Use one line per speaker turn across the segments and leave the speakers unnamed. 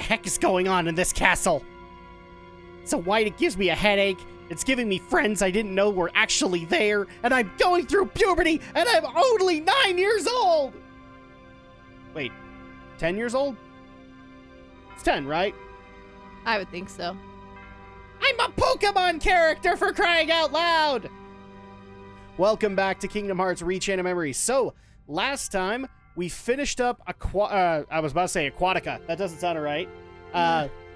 heck is going on in this castle? So white, it gives me a headache. It's giving me friends I didn't know were actually there, and I'm going through puberty, and I'm only 9 years old! Wait, 10 years old? It's 10, right?
I would think so.
I'm a Pokemon character, for crying out loud! Welcome back to Kingdom Hearts Rechain of Memories. So, last time, we finished up I was about to say Aquatica. That doesn't sound right.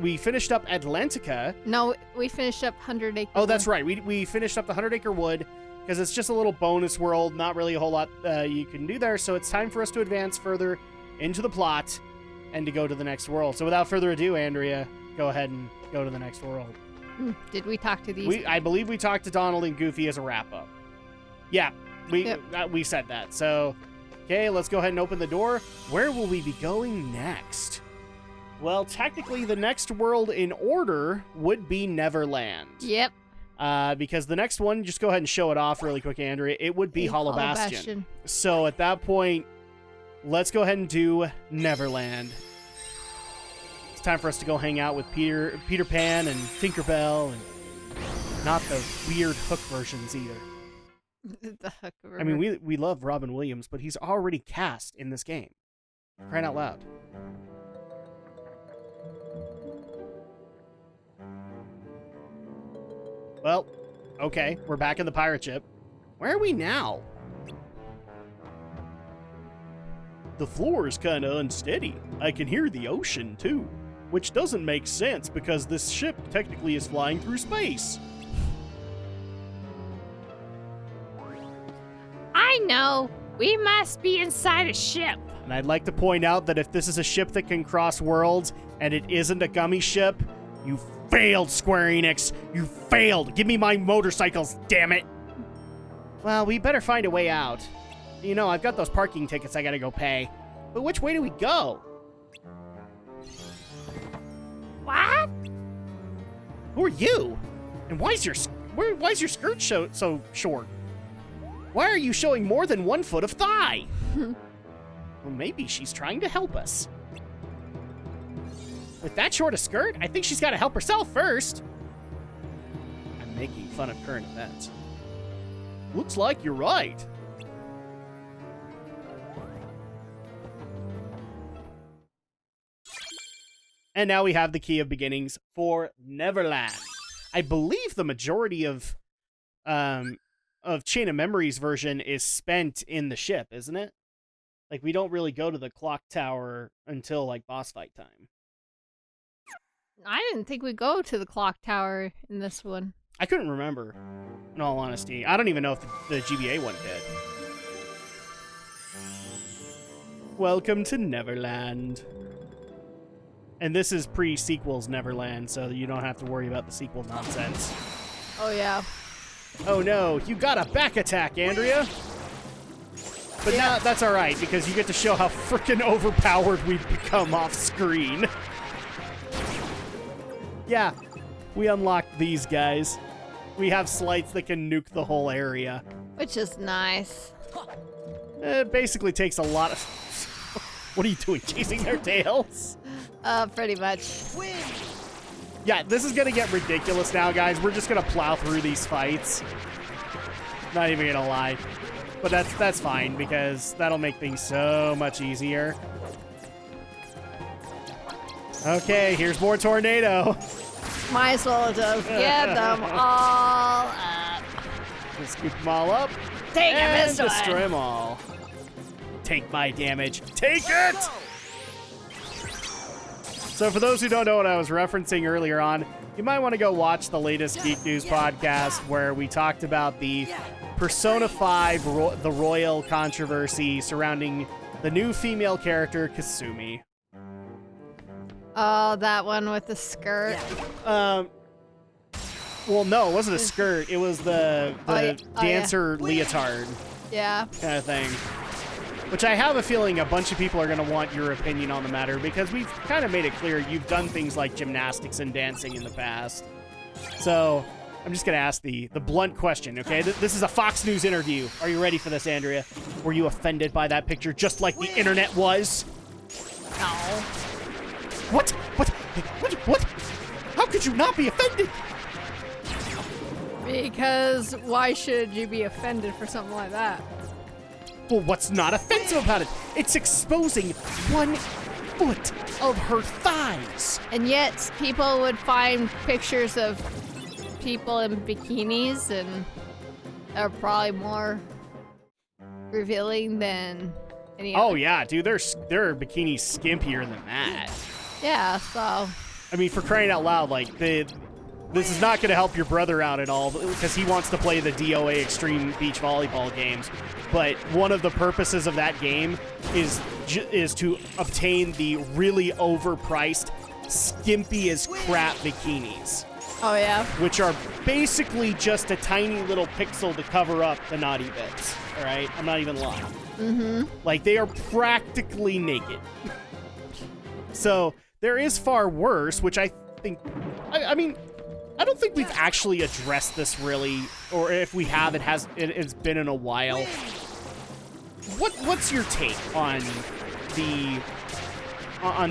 We finished up Atlantica.
No, we finished up 100 Acre
Oh, that's right. We finished up the 100 Acre Wood, because it's just a little bonus world, not really a whole lot you can do there, so it's time for us to advance further into the plot and to go to the next world. So without further ado, Andrea, go ahead and go to the next world.
Did we talk to these?
I believe we talked to Donald and Goofy as a wrap-up. Yeah, we said that. So, okay, let's go ahead and open the door. Where will we be going next? Well, technically, the next world in order would be Neverland.
Yep.
Because the next one, just go ahead and show it off really quick, Andrea. It would be Hollow Bastion. So at that point, let's go ahead and do Neverland. It's time for us to go hang out with Peter Pan and Tinkerbell, and not the weird Hook versions either.
The Hook version.
I mean, we love Robin Williams, but he's already cast in this game. Crying out loud. Well, okay, we're back in the pirate ship. Where are we now? The floor is kind of unsteady. I can hear the ocean, too. Which doesn't make sense, because this ship technically is flying through space.
I know. We must be inside a ship.
And I'd like to point out that if this is a ship that can cross worlds, and it isn't a gummy ship, you failed, Square Enix. You failed. Give me my motorcycles, damn it. Well, we better find a way out. You know, I've got those parking tickets I gotta go pay. But which way do we go?
What?
Who are you? And why is your skirt so short? Why are you showing more than 1 foot of thigh? Well, maybe she's trying to help us. With that short a skirt, I think she's got to help herself first. I'm making fun of current events. Looks like you're right. And now we have the Key of Beginnings for Neverland. I believe the majority of Chain of Memories version is spent in the ship, isn't it? Like, we don't really go to the clock tower until, like, boss fight time.
I didn't think we'd go to the clock tower in this one.
I couldn't remember, in all honesty. I don't even know if the GBA one did. Welcome to Neverland. And this is pre-sequels Neverland, so you don't have to worry about the sequel nonsense.
Oh, yeah.
Oh no, you got a back attack, Andrea! But now that's alright, because you get to show how frickin' overpowered we've become off screen. Yeah, we unlocked these guys. We have slights that can nuke the whole area.
Which is nice.
It basically takes a lot of... What are you doing, chasing their tails?
Pretty much.
Yeah, this is gonna get ridiculous now, guys. We're just gonna plow through these fights. Not even gonna lie. But that's fine, because that'll make things so much easier. Okay, here's more tornado.
Might as well just get them all up.
Let's scoop them all up.
Take
and
it, this
destroy
one.
them all. Take my damage. Take it! So for those who don't know what I was referencing earlier on, you might want to go watch the latest Geek News podcast where we talked about the Persona 5 the Royal controversy surrounding the new female character, Kasumi.
Oh, that one with the skirt.
Well, no, it wasn't a skirt. It was the dancer leotard
Yeah.
kind of thing. Which I have a feeling a bunch of people are going to want your opinion on the matter, because we've kind of made it clear you've done things like gymnastics and dancing in the past. So I'm just going to ask the blunt question, okay? This is a Fox News interview. Are you ready for this, Andrea? Were you offended by that picture just like the internet was?
No.
What? What? How could you not be offended?
Because why should you be offended for something like that?
Well, what's not offensive about it? It's exposing 1 foot of her thighs.
And yet, people would find pictures of people in bikinis and are probably more revealing than any other.
Oh yeah, dude, their bikinis skimpier than that.
Yeah, so.
I mean, for crying out loud, like this is not going to help your brother out at all because he wants to play the DOA Extreme Beach Volleyball games. But one of the purposes of that game is to obtain the really overpriced, skimpy as crap bikinis.
Oh yeah.
Which are basically just a tiny little pixel to cover up the naughty bits. All right, I'm not even lying.
Mm-hmm.
Like they are practically naked. So there is far worse, which I think. I mean. I don't think we've actually addressed this really, or if we have, it's been in a while. What's your take on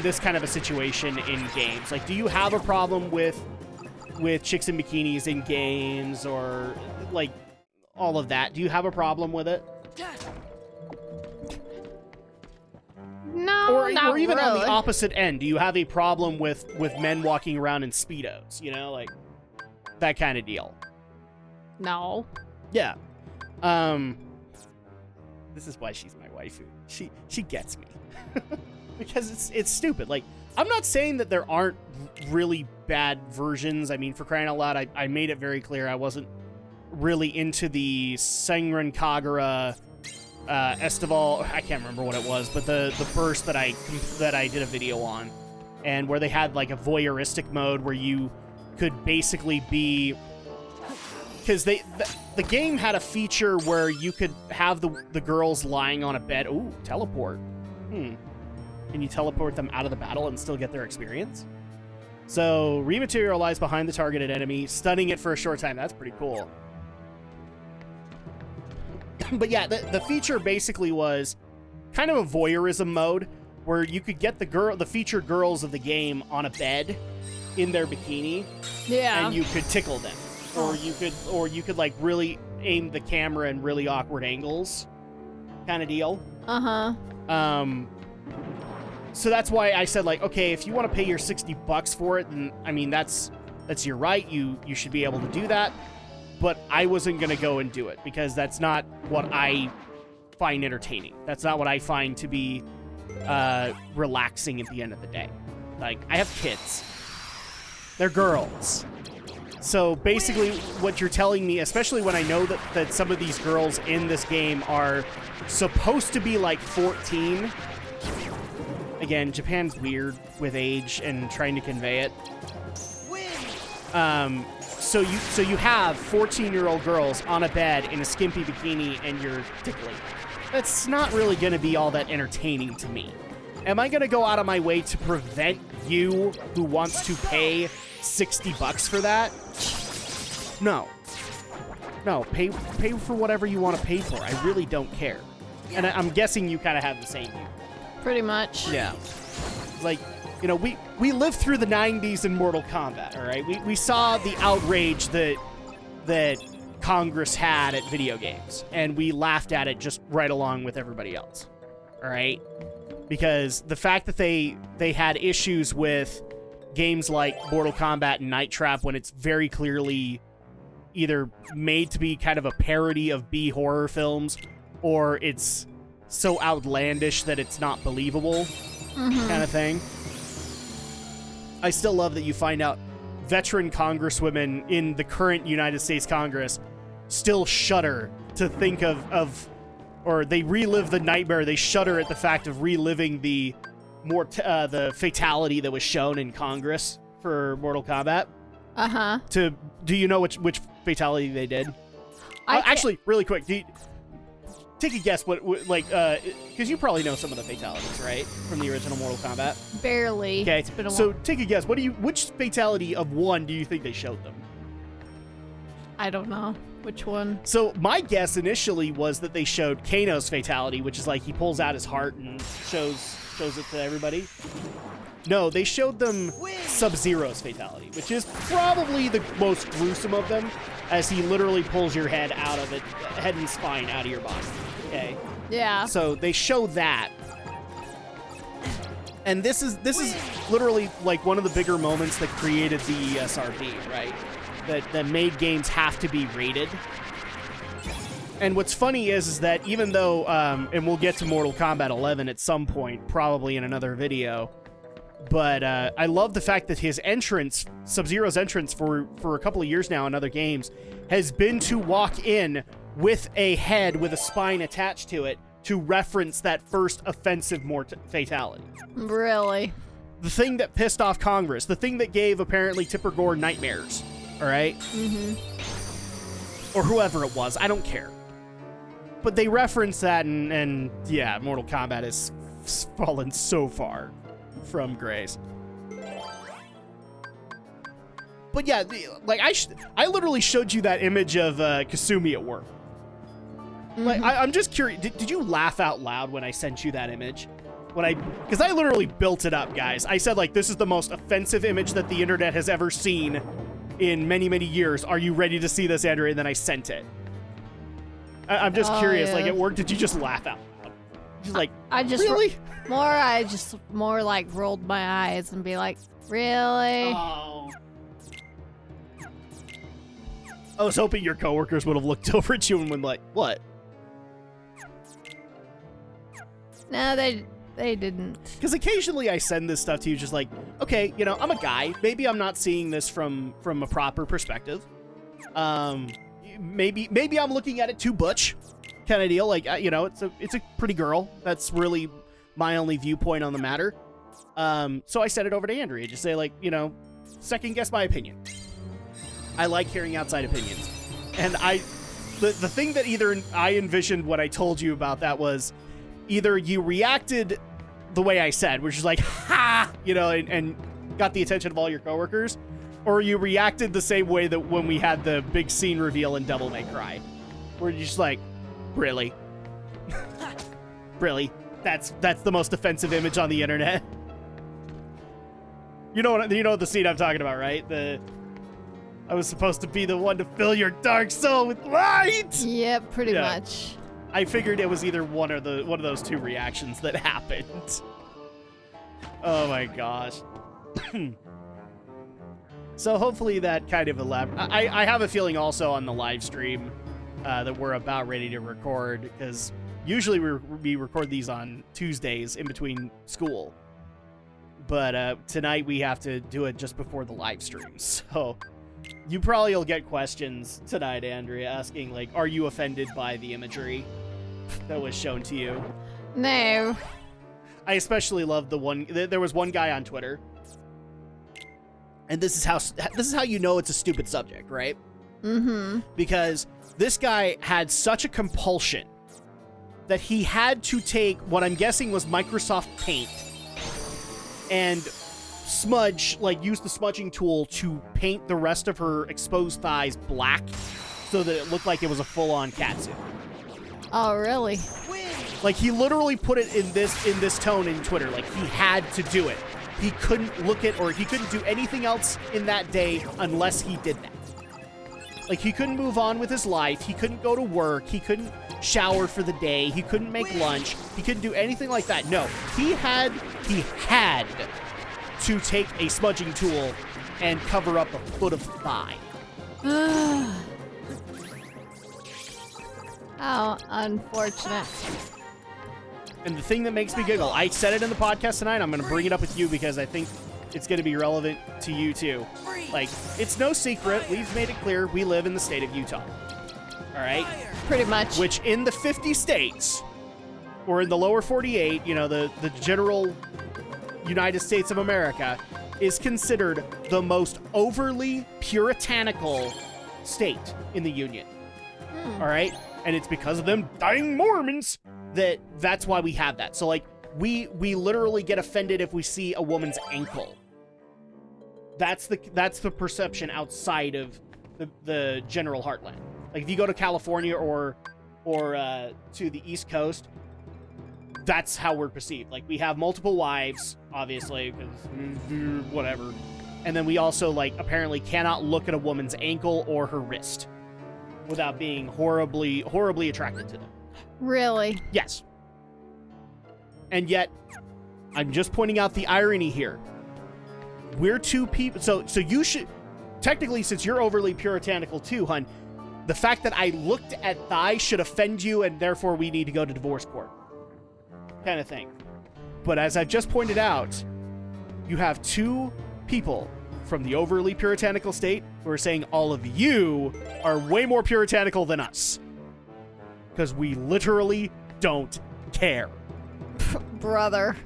this kind of a situation in games? Like, do you have a problem with chicks in bikinis in games, or like all of that? Do you have a problem with it?
No,
or even
really.
On the opposite end, do you have a problem with men walking around in Speedos? You know, like. That kind of deal.
No.
Yeah. This is why she's my waifu. She gets me. Because it's stupid. Like, I'm not saying that there aren't really bad versions. I mean, for crying out loud, I made it very clear I wasn't really into the Senran Kagura Estival. I can't remember what it was, but the burst that I did a video on, and where they had like a voyeuristic mode where you could basically be, because the game had a feature where you could have the girls lying on a bed. Ooh, teleport. Can you teleport them out of the battle and still get their experience? So rematerialize behind the targeted enemy, stunning it for a short time. That's pretty cool. But yeah, the feature basically was kind of a voyeurism mode where you could get the featured girls of the game on a bed in their bikini,
yeah,
and you could tickle them, or you could like really aim the camera in really awkward angles, kind of deal. So that's why I said, like, okay, if you want to pay your $60 for it, then I mean that's your right. You should be able to do that. But I wasn't gonna go and do it because that's not what I find entertaining. That's not what I find to be relaxing at the end of the day. Like, I have kids. They're girls. So basically what you're telling me, especially when I know that some of these girls in this game are supposed to be like 14. Again, Japan's weird with age and trying to convey it. So you have 14-year-old girls on a bed in a skimpy bikini and you're tickling. That's not really going to be all that entertaining to me. Am I going to go out of my way to prevent you who wants to pay $60 for that? No. No, pay for whatever you want to pay for. I really don't care. And I'm guessing you kind of have the same view.
Pretty much.
Yeah. Like, you know, we lived through the 90s in Mortal Kombat, all right? We saw the outrage that Congress had at video games, and we laughed at it just right along with everybody else, all right? Because the fact that they had issues with games like Mortal Kombat and Night Trap when it's very clearly either made to be kind of a parody of B horror films, or it's so outlandish that it's not believable, kind of thing. I still love that you find out veteran congresswomen in the current United States Congress still shudder to think of or they relive the nightmare. They shudder at the fact of reliving the fatality that was shown in Congress for Mortal Kombat. Do you know which fatality they did? Actually, really quick, take a guess what like, because you probably know some of the fatalities, right, from the original Mortal Kombat.
Barely.
Okay,
it's been a
so
while.
take a guess. Which fatality of one do you think they showed them?
I don't know which one.
So my guess initially was that they showed Kano's fatality, which is like he pulls out his heart and shows it to everybody. No, they showed them Sub-Zero's fatality, which is probably the most gruesome of them, as he literally pulls your head and spine out of your body. Okay.
Yeah.
So they show that. And this is literally like one of the bigger moments that created the ESRB, right? That made games have to be rated. And what's funny is that even though, and we'll get to Mortal Kombat 11 at some point, probably in another video, but I love the fact that his entrance, Sub-Zero's entrance for a couple of years now in other games, has been to walk in with a head with a spine attached to it to reference that first offensive fatality.
Really?
The thing that pissed off Congress, the thing that gave apparently Tipper Gore nightmares, all right?
Mm-hmm.
Or whoever it was, I don't care. But they reference that, and yeah, Mortal Kombat has fallen so far from grace. But yeah, like I literally showed you that image of Kasumi at work. Mm-hmm. Like I'm just curious. Did you laugh out loud when I sent you that image? Because I literally built it up, guys. I said like this is the most offensive image that the internet has ever seen in many, many years. Are you ready to see this, Andrew? And then I sent it. I'm just curious.
Yeah.
Like at work, did you just laugh out? Just like
I just
really
I just more like rolled my eyes and be like, really?
Oh. I was hoping your coworkers would have looked over at you and been like, what?
No, they didn't.
Because occasionally I send this stuff to you just like, okay, you know, I'm a guy. Maybe I'm not seeing this from a proper perspective. Maybe I'm looking at it too butch kind of deal. Like, you know, it's a pretty girl. That's really my only viewpoint on the matter. So I sent it over to Andrea. Just say like, you know, second guess my opinion. I like hearing outside opinions. And the thing that either I envisioned when I told you about that was either you reacted the way I said, which is like, ha, you know, and got the attention of all your coworkers, or you reacted the same way that when we had the big scene reveal in Devil May Cry, where you're just like, really? Really? That's the most offensive image on the internet. You know the scene I'm talking about, right? I was supposed to be the one to fill your dark soul with light.
Yep, pretty much.
I figured it was either one of those two reactions that happened. Oh my gosh. So hopefully that kind of I have a feeling also on the live stream that we're about ready to record, because usually we record these on Tuesdays in between school. But tonight we have to do it just before the live stream. So you probably will get questions tonight, Andrea, asking like, are you offended by the imagery that was shown to you?
No.
I especially love the one. There was one guy on Twitter, and this is how you know it's a stupid subject, right?
Mm-hmm.
Because this guy had such a compulsion that he had to take what I'm guessing was Microsoft Paint and use the smudging tool to paint the rest of her exposed thighs black so that it looked like it was a full-on catsuit.
Oh, really?
Like, he literally put it in this tone in Twitter. Like, he had to do it. He couldn't look at, or he couldn't do anything else in that day unless he did that. Like, he couldn't move on with his life. He couldn't go to work. He couldn't shower for the day. He couldn't make lunch. He couldn't do anything like that. No, he had to take a smudging tool and cover up a foot of thigh.
How unfortunate.
And the thing that makes me giggle, I said it in the podcast tonight, I'm going to bring it up with you because I think it's going to be relevant to you too. Like, it's no secret, we've made it clear, we live in the state of Utah. All right?
Pretty much.
Which in the 50 states, or in the lower 48, you know, the general United States of America, is considered the most overly puritanical state in the Union. All right? And it's because of them dying Mormons that's why we have that. So, like, we literally get offended if we see a woman's ankle. That's the perception outside of the general heartland. Like if you go to California or to the East Coast, that's how we're perceived. Like we have multiple wives, obviously, because whatever. And then we also like apparently cannot look at a woman's ankle or her wrist without being horribly attracted to them.
Really?
Yes. And yet, I'm just pointing out the irony here. We're two people, so you should, technically, since you're overly puritanical too, hun, the fact that I looked at thigh should offend you, and therefore we need to go to divorce court. Kind of thing. But as I've just pointed out, you have two people from the overly puritanical state who are saying all of you are way more puritanical than us. Because we literally don't care.
Brother.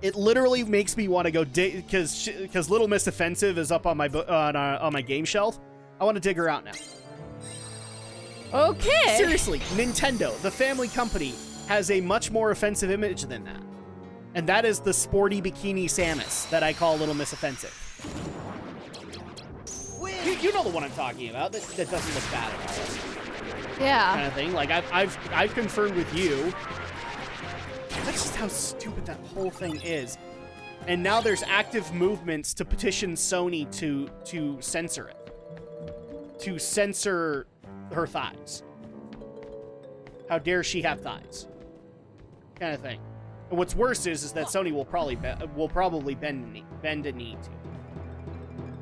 It literally makes me want to go dig, because Little Miss Offensive is up on my on my game shelf. I want to dig her out now.
Okay.
Seriously, Nintendo, the family company, has a much more offensive image than that. And that is the sporty bikini Samus that I call Little Miss Offensive. You know the one I'm talking about. That doesn't look bad at all.
Yeah.
Kind of thing. Like I've confirmed with you. That's just how stupid that whole thing is. And now there's active movements to petition Sony to censor it. To censor her thighs. How dare she have thighs? Kind of thing. And what's worse is that Sony will probably bend a knee to.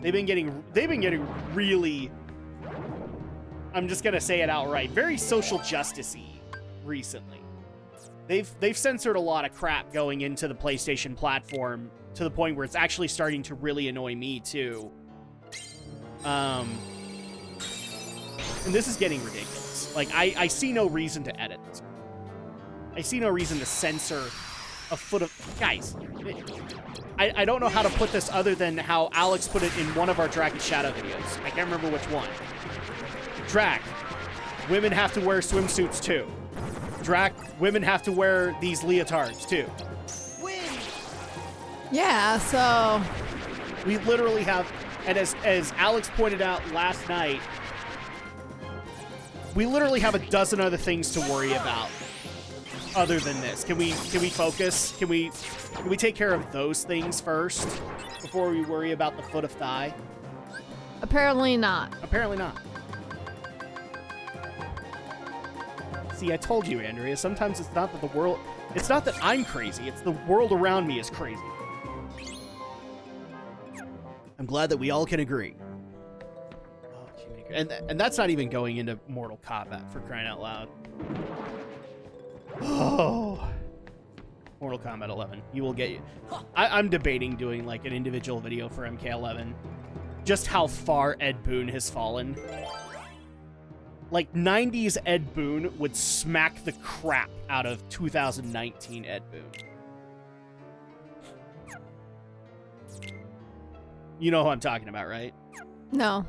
They've been getting really, I'm just gonna say it outright, very social justice-y recently. They've censored a lot of crap going into the PlayStation platform to the point where it's actually starting to really annoy me too. And this is getting ridiculous. Like I see no reason to edit this. I see no reason to censor a foot of... Guys, I don't know how to put this other than how Alex put it in one of our Drak and Shadow videos. I can't remember which one. Drak, women have to wear swimsuits too. Drak, women have to wear these leotards too.
Yeah, so...
We literally have... And as Alex pointed out last night, we literally have a dozen other things to worry about other than this. Can we focus? Can we take care of those things first before we worry about the foot of thigh?
Apparently not.
Apparently not. See, I told you, Andrea, sometimes it's not that I'm crazy, it's the world around me is crazy. I'm glad that we all can agree. And that's not even going into Mortal Kombat, for crying out loud. Oh, Mortal Kombat 11. You will get you. I'm debating doing like an individual video for MK11. Just how far Ed Boon has fallen. Like 90s Ed Boon would smack the crap out of 2019 Ed Boon. You know who I'm talking about, right?
No.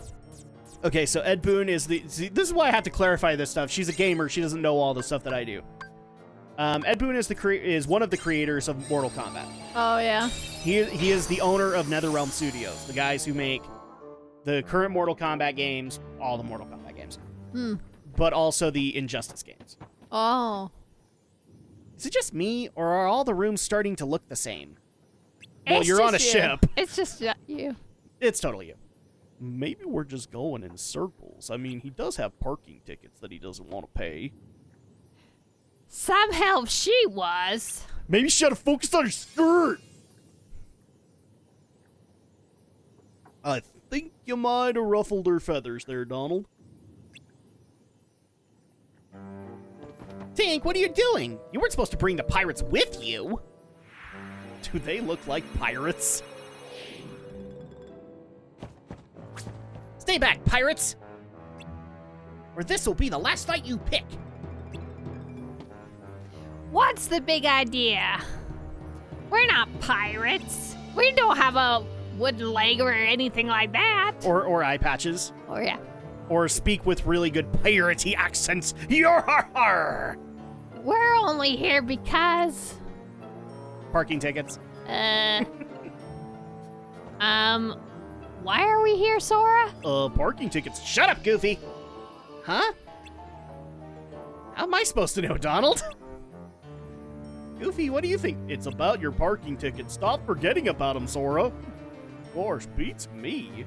Okay, so Ed Boon is the... See, this is why I have to clarify this stuff. She's a gamer. She doesn't know all the stuff that I do. Ed Boon is one of the creators of Mortal Kombat.
Oh, yeah?
He is the owner of NetherRealm Studios, the guys who make the current Mortal Kombat games, all the Mortal Kombat games, but also the Injustice games.
Oh.
Is it just me, or are all the rooms starting to look the same? Well,
It's
you're on a
just you.
ship.
It's just you.
It's totally you. Maybe we're just going in circles. I mean, he does have parking tickets that he doesn't want to pay.
Some help she was.
Maybe she should have focused on her skirt. I think you might have ruffled her feathers there, Donald. Tink, what are you doing? You weren't supposed to bring the pirates with you. Do they look like pirates? Stay back, pirates! Or this will be the last fight you pick.
What's the big idea? We're not pirates. We don't have a wooden leg or anything like that.
Or eye patches.
Oh, yeah.
Or speak with really good piratey accents. Yar-har-har!
We're only here because...
Parking tickets.
Why are we here, Sora?
Parking tickets. Shut up, Goofy! Huh? How am I supposed to know, Donald? Goofy, what do you think? It's about your parking ticket. Stop forgetting about them, Sora. Gosh, beats me.